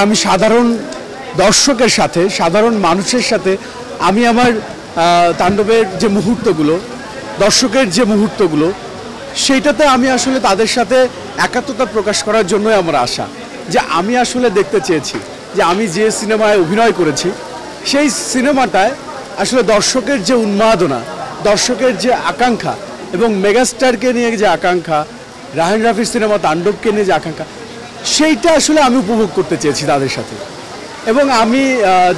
আমি সাধারণ দর্শকের সাথে সাধারণ মানুষের সাথে আমি আমার তাণ্ডবের যে মুহূর্তগুলো দর্শকের যে মুহূর্তগুলো সেইটাতে আমি আসলে তাদের সাথে একাত্মতা প্রকাশ করার জন্যই আমার আশা যে আমি আসলে দেখতে চেয়েছি যে আমি যে সিনেমায় অভিনয় করেছি সেই সিনেমাটায় আসলে দর্শকের যে উন্মাদনা দর্শকের যে আকাঙ্ক্ষা এবং মেগাস্টারকে নিয়ে যে আকাঙ্ক্ষা রায়হান রাফির সিনেমা তাণ্ডবকে নিয়ে যে আকাঙ্ক্ষা সেইটা আসলে আমি উপভোগ করতে চেয়েছি তাদের সাথে। এবং আমি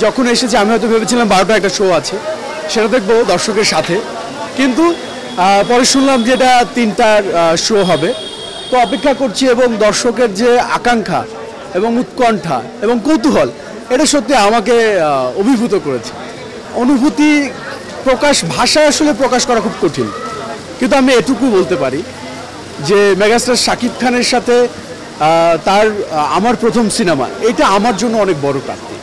যখন এসেছি আমি হয়তো ভেবেছিলাম 12টা একটা শো আছে সেটা দেখবো দর্শকের সাথে, কিন্তু পরে শুনলাম যে এটা 3টার শো হবে। তো অপেক্ষা করছি এবং দর্শকের যে আকাঙ্ক্ষা এবং উৎকণ্ঠা এবং কৌতূহল এটা সত্যি আমাকে অভিভূত করেছে। অনুভূতি প্রকাশ ভাষায় আসলে প্রকাশ করা খুব কঠিন, কিন্তু আমি এটুকু বলতে পারি যে মেগাস্টার শাকিব খানের সাথে তার আমার প্রথম সিনেমা এটা আমার জন্য অনেক বড় প্রাপ্তি।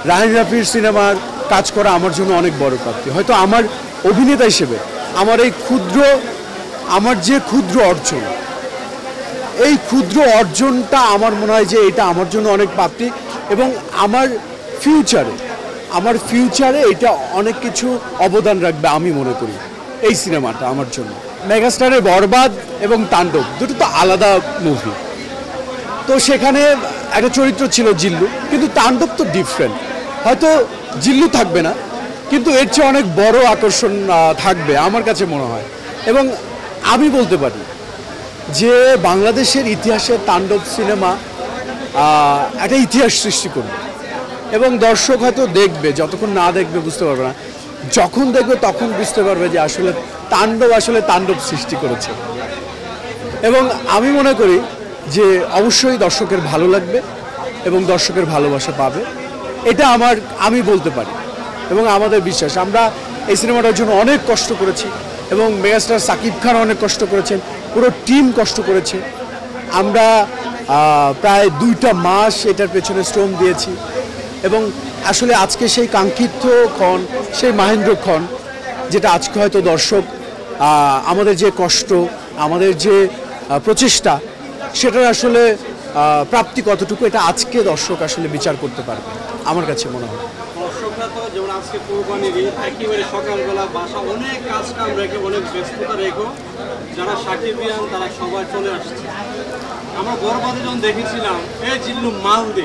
রায়হান রাফির সিনেমার কাজ করা আমার জন্য অনেক বড় প্রাপ্তি। হয়তো আমার অভিনেতা হিসেবে আমার যে ক্ষুদ্র অর্জন এই ক্ষুদ্র অর্জনটা আমার মনে হয় যে এটা আমার জন্য অনেক প্রাপ্তি এবং আমার ফিউচারে এটা অনেক কিছু অবদান রাখবে আমি মনে করি এই সিনেমাটা আমার জন্য। মেগাস্টারের বরবাদ এবং তাণ্ডব দুটো তো আলাদা মুভি, তো সেখানে একটা চরিত্র ছিল জিল্লু, কিন্তু তাণ্ডব তো ডিফারেন্ট। হয়তো জিল্লু থাকবে না, কিন্তু এর চেয়ে অনেক বড় আকর্ষণ থাকবে আমার কাছে মনে হয়। এবং আমি বলতে পারি যে বাংলাদেশের ইতিহাসে তাণ্ডব সিনেমা একটা ইতিহাস সৃষ্টি করবে এবং দর্শক হয়তো দেখবে, যতক্ষণ না দেখবে বুঝতে পারবে না, যখন দেখবে তখন বুঝতে পারবে যে আসলে তাণ্ডব সৃষ্টি করেছে। এবং আমি মনে করি যে অবশ্যই দর্শকের ভালো লাগবে এবং দর্শকের ভালোবাসা পাবে, এটা আমি বলতে পারি এবং আমাদের বিশ্বাস। আমরা এই সিনেমাটার জন্য অনেক কষ্ট করেছি এবং মেগাস্টার শাকিব খান অনেক কষ্ট করেছেন, পুরো টিম কষ্ট করেছে। আমরা প্রায় 2টা মাস এটার পেছনে শ্রম দিয়েছি এবং আসলে আজকে সেই কাঙ্ক্ষিত ক্ষণ, সেই মাহেন্দ্র ক্ষণ যেটা আজকে হয়তো দর্শক আমাদের যে কষ্ট, আমাদের যে প্রচেষ্টা সেটার আসলে প্রাপ্তি কতটুকু এটা আজকে দর্শক আসলে বিচার করতে পারবে আমার কাছে মনে হয়। দর্শকরা তো যেমন আজকে কোরবানির একেবারে সকালবেলা বাসা অনেক কাজ কাম রেখে অনেক ব্যস্ততা রেখো যারা সাকিবিয়ান তারা সবাই চলে আসছে। আমরা বরবাদে যখন দেখেছিলাম এই জিল্লু মাল দে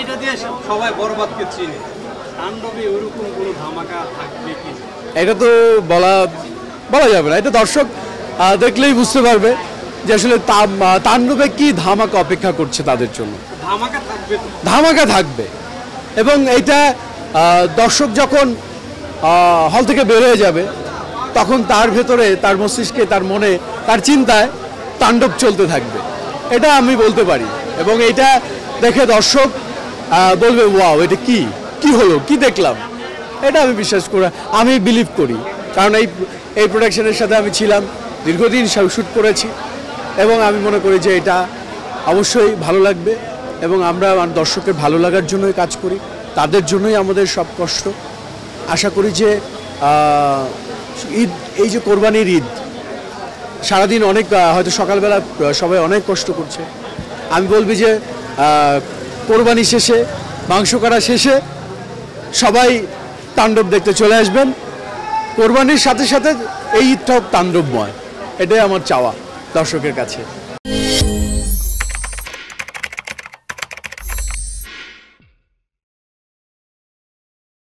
এটা দিয়ে সবাই বরবাদকে চিনে, তাণ্ডবে ওরকম কোনো ধামাকা থাকবে কি এটা তো বলা যাবে না, এটা দর্শক দেখলেই বুঝতে পারবে যে আসলে তাণ্ডবে কি ধামাকা অপেক্ষা করছে তাদের জন্য। ধামাকা থাকবে এবং এইটা দর্শক যখন হল থেকে বের হয়ে যাবে তখন তার ভেতরে, তার মস্তিষ্কে, তার মনে, তার চিন্তায় তাণ্ডব চলতে থাকবে, এটা আমি বলতে পারি। এবং এটা দেখে দর্শক বলবে ওয়াও এটা কি হলো, কি দেখলাম, এটা আমি বিশ্বাস করি, আমি বিলিভ করি। কারণ এই প্রোডাকশনের সাথে আমি ছিলাম, দীর্ঘদিন শ্যুট করেছি এবং আমি মনে করি যে এটা অবশ্যই ভালো লাগবে এবং আমরা দর্শকের ভালো লাগার জন্যই কাজ করি, তাদের জন্যই আমাদের সব কষ্ট। আশা করি যে এই যে কোরবানির ঈদ সারাদিন অনেক হয়তো সকালবেলা সবাই অনেক কষ্ট করছে, আমি বলবি যে কোরবানি শেষে, মাংস কাটা শেষে সবাই তাণ্ডব দেখতে চলে আসবেন। কোরবানির সাথে সাথে এই ঈদটাও তাণ্ডবময়, এটাই আমার চাওয়া দর্শকের কাছে।